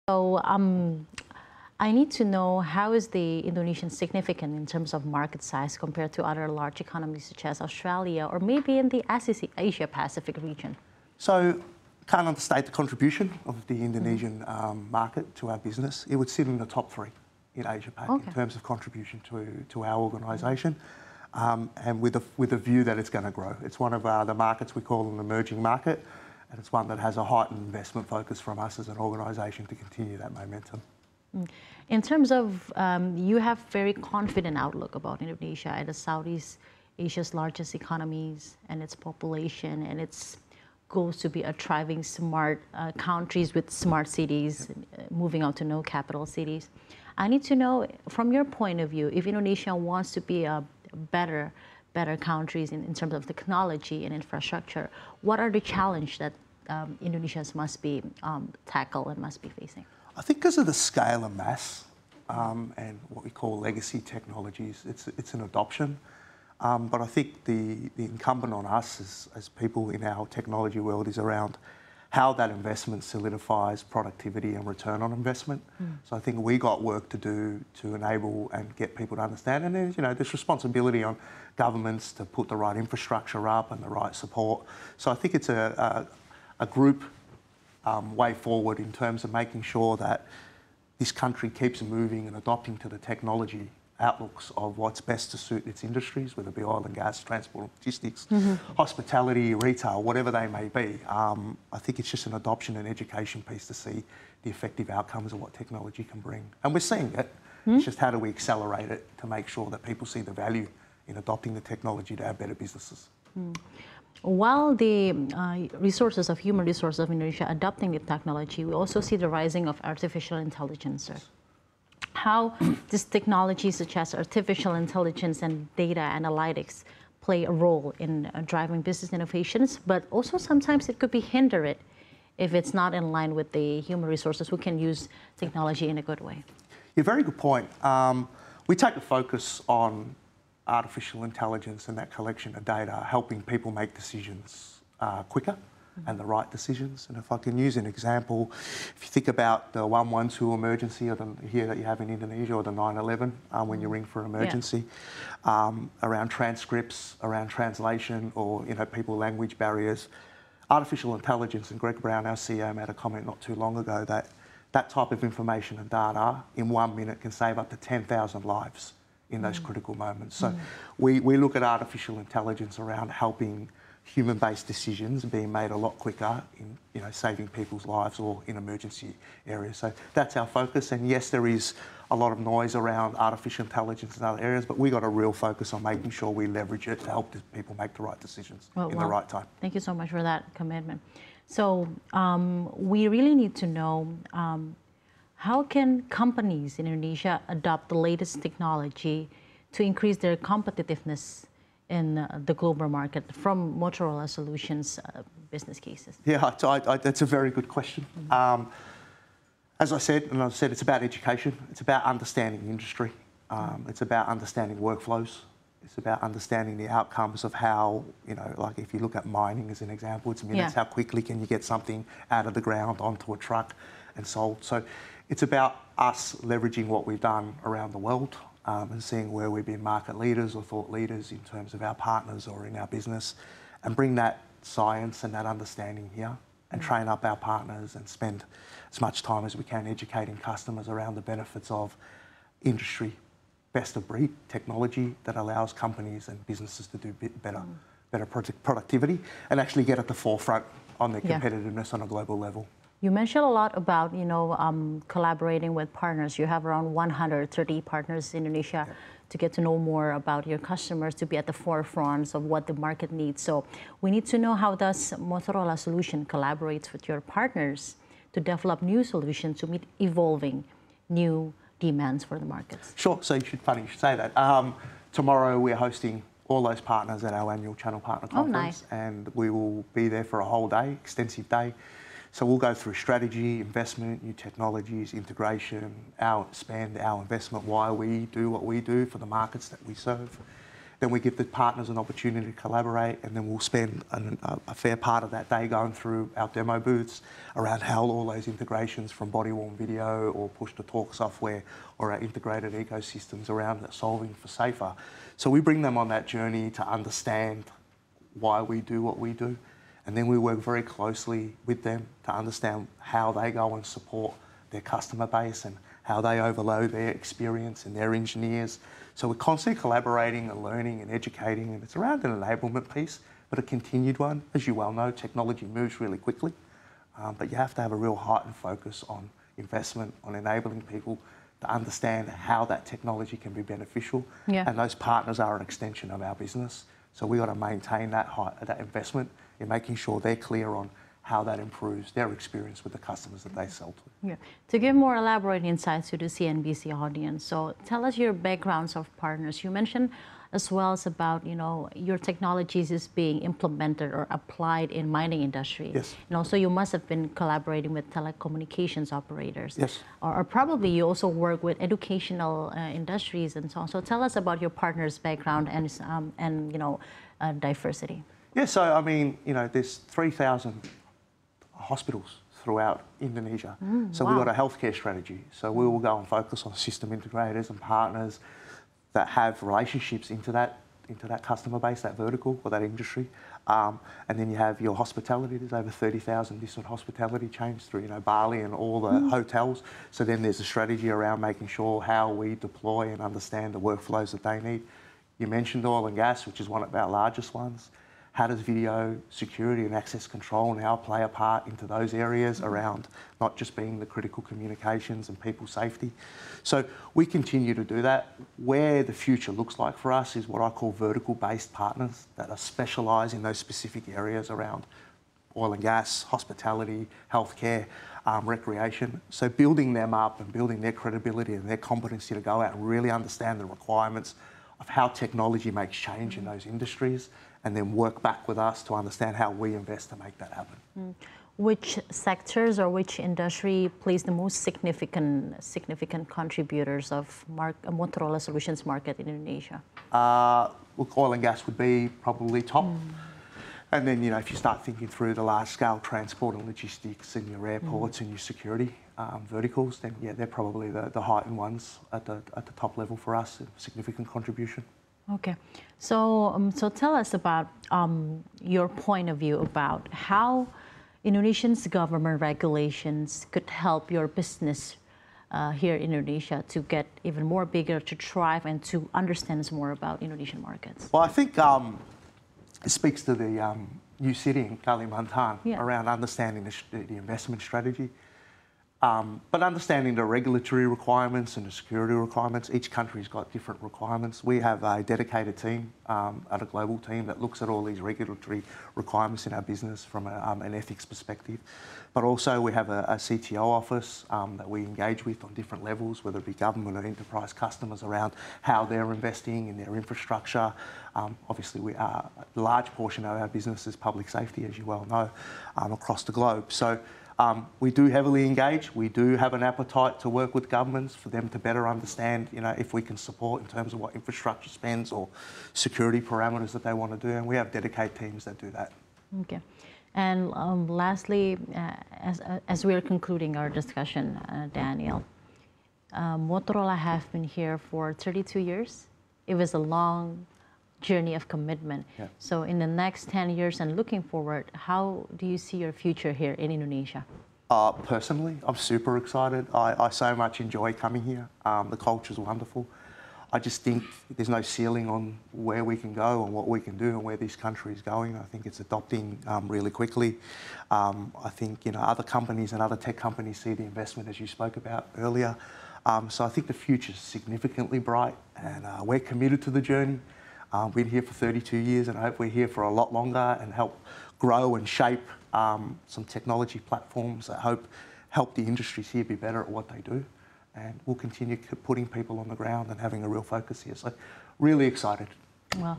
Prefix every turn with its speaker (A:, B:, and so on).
A: So I need to know, how is the Indonesian significant in terms of market size compared to other large economies such as Australia or maybe in the Asia Pacific region?
B: So can't understate the contribution of the Indonesian market to our business. It would sit in the top 3 in Asia Pac in terms of contribution to our organisation, and with a view that it's going to grow. It's one of the markets we call an emerging market, and it's one that has a heightened investment focus from us as an organisation to continue that momentum.
A: In terms of, you have very confident outlook about Indonesia as Southeast Asia's largest economies and its population and its goals to be a thriving smart countries with smart cities, moving on to no capital cities. I need to know, from your point of view, if Indonesia wants to be a better countries in terms of technology and infrastructure, what are the challenges that Indonesia must be tackled and must be facing?
B: I think because of the scale and mass and what we call legacy technologies, it's an adoption. But I think the incumbent on us as people in our technology world is around how that investment solidifies productivity and return on investment. So I think we got work to do to enable and get people to understand. And there's responsibility on governments to put the right infrastructure up and the right support. So I think it's a group way forward in terms of making sure that this country keeps moving and adopting to the technology outlooks of what's best to suit its industries, whether it be oil and gas, transport, logistics, hospitality, retail, whatever they may be. I think it's just an adoption and education piece to see the effective outcomes of what technology can bring. And we're seeing it. It's just how do we accelerate it to make sure that people see the value in adopting the technology to have better businesses.
A: While the human resources of Indonesia adopting the technology, we also see the rising of artificial intelligence. How this technology such as artificial intelligence and data analytics play a role in driving business innovations, but also sometimes it could be hindered if it's not in line with the human resources who can use technology in a good way.
B: Yeah, very good point. We take a focus on artificial intelligence and that collection of data, helping people make decisions quicker and the right decisions. And if I can use an example, if you think about the 112 emergency or here that you have in Indonesia, or the 911 when you ring for an emergency, around transcripts, around translation, or people language barriers, artificial intelligence, and Greg Brown, our CEO, made a comment not too long ago that that type of information and data in 1 minute can save up to 10,000 lives in those critical moments. So we look at artificial intelligence around helping human-based decisions being made a lot quicker in saving people's lives or in emergency areas. So that's our focus. And yes, there is a lot of noise around artificial intelligence in other areas, but we got a real focus on making sure we leverage it to help people make the right decisions in the right time.
A: Thank you so much for that commitment. So we really need to know, how can companies in Indonesia adopt the latest technology to increase their competitiveness in the global market from Motorola Solutions business cases?
B: Yeah, that's a very good question. As I said, it's about education. It's about understanding the industry. It's about understanding workflows. It's about understanding the outcomes of how, like if you look at mining as an example, it's minutes. How quickly can you get something out of the ground onto a truck and sold? So it's about us leveraging what we've done around the world and seeing where we've been market leaders or thought leaders in terms of our partners or in our business, and bring that science and that understanding here and train up our partners and spend as much time as we can educating customers around the benefits of industry, best of breed technology that allows companies and businesses to do better productivity and actually get at the forefront on their competitiveness on a global level.
A: You mentioned a lot about, collaborating with partners. You have around 130 partners in Indonesia to get to know more about your customers, to be at the forefront of what the market needs. So we need to know, how does Motorola Solutions collaborate with your partners to develop new solutions to meet evolving new demands for the markets?
B: Sure. So funny you should say that. Tomorrow we're hosting all those partners at our annual Channel Partner Conference.
A: Oh, nice.
B: And we will be there for a whole day, extensive day. So we'll go through strategy, investment, new technologies, integration, our spend, our investment, why we do what we do for the markets that we serve. Then we give the partners an opportunity to collaborate, and then we'll spend a fair part of that day going through our demo booths around how all those integrations from body-worn video or push-to-talk software or our integrated ecosystems around that solving for safer. So we bring them on that journey to understand why we do what we do, and then we work very closely with them to understand how they go and support their customer base and how they overload their experience and their engineers. So we're constantly collaborating and learning and educating, and it's around an enablement piece, but a continued one. As you well know, technology moves really quickly, but you have to have a real heightened focus on investment, on enabling people to understand how that technology can be beneficial.
A: Yeah.
B: And those partners are an extension of our business. So we've got to maintain that investment in making sure they're clear on how that improves their experience with the customers that they sell to.
A: Yeah. To give more elaborate insights to the CNBC audience, so tell us your backgrounds of partners. You mentioned as well as about, your technologies is being implemented or applied in mining industry.
B: Yes.
A: And also you must have been collaborating with telecommunications operators.
B: Yes.
A: Or probably you also work with educational industries and so on. So tell us about your partner's background and diversity.
B: Yeah, so I mean, there's 3,000 hospitals throughout Indonesia. So we've got a healthcare strategy. So we will go and focus on system integrators and partners that have relationships into that customer base, that vertical or that industry. And then you have your hospitality. There's over 30,000 different hospitality chains through, Bali and all the hotels. So then there's a strategy around making sure how we deploy and understand the workflows that they need. You mentioned oil and gas, which is one of our largest ones. How does video security and access control now play a part into those areas around not just being the critical communications and people safety? So we continue to do that. Where the future looks like for us is what I call vertical-based partners that are specialised in those specific areas around oil and gas, hospitality, healthcare, recreation. So building them up and building their credibility and their competency to go out and really understand the requirements of how technology makes change in those industries, and then work back with us to understand how we invest to make that happen.
A: Which sectors or which industry plays the most significant contributors of Motorola Solutions market in Indonesia?
B: Look, oil and gas would be probably top. And then, if you start thinking through the large-scale transport and logistics and your airports and your security verticals, then yeah, they're probably the heightened ones at the top level for us, a significant contribution.
A: Okay, so tell us about your point of view about how Indonesia's government regulations could help your business here in Indonesia to get even more bigger, to thrive, and to understand more about Indonesian markets.
B: Well, I think it speaks to the new city in Kalimantan around understanding the investment strategy. But understanding the regulatory requirements and the security requirements. Each country's got different requirements. We have a dedicated team, a global team that looks at all these regulatory requirements in our business from an ethics perspective. But also we have a CTO office that we engage with on different levels, whether it be government or enterprise customers, around how they're investing in their infrastructure. Obviously, a large portion of our business is public safety, as you well know, across the globe. So we do heavily engage. We do have an appetite to work with governments for them to better understand, if we can support in terms of what infrastructure spends or security parameters that they want to do. And we have dedicated teams that do that.
A: Okay. And lastly, as we are concluding our discussion, Daniel, Motorola have been here for 32 years. It was a long journey of commitment. Yeah. So in the next 10 years and looking forward, how do you see your future here in Indonesia?
B: Personally, I'm super excited. I so much enjoy coming here. The culture's wonderful. I just think there's no ceiling on where we can go and what we can do and where this country is going. I think it's adopting really quickly. I think other companies and other tech companies see the investment, as you spoke about earlier. So I think the future's significantly bright, and we're committed to the journey. Been here for 32 years, and I hope we're here for a lot longer and help grow and shape some technology platforms that help the industries here be better at what they do. And we'll continue putting people on the ground and having a real focus here. So really excited.
A: Well,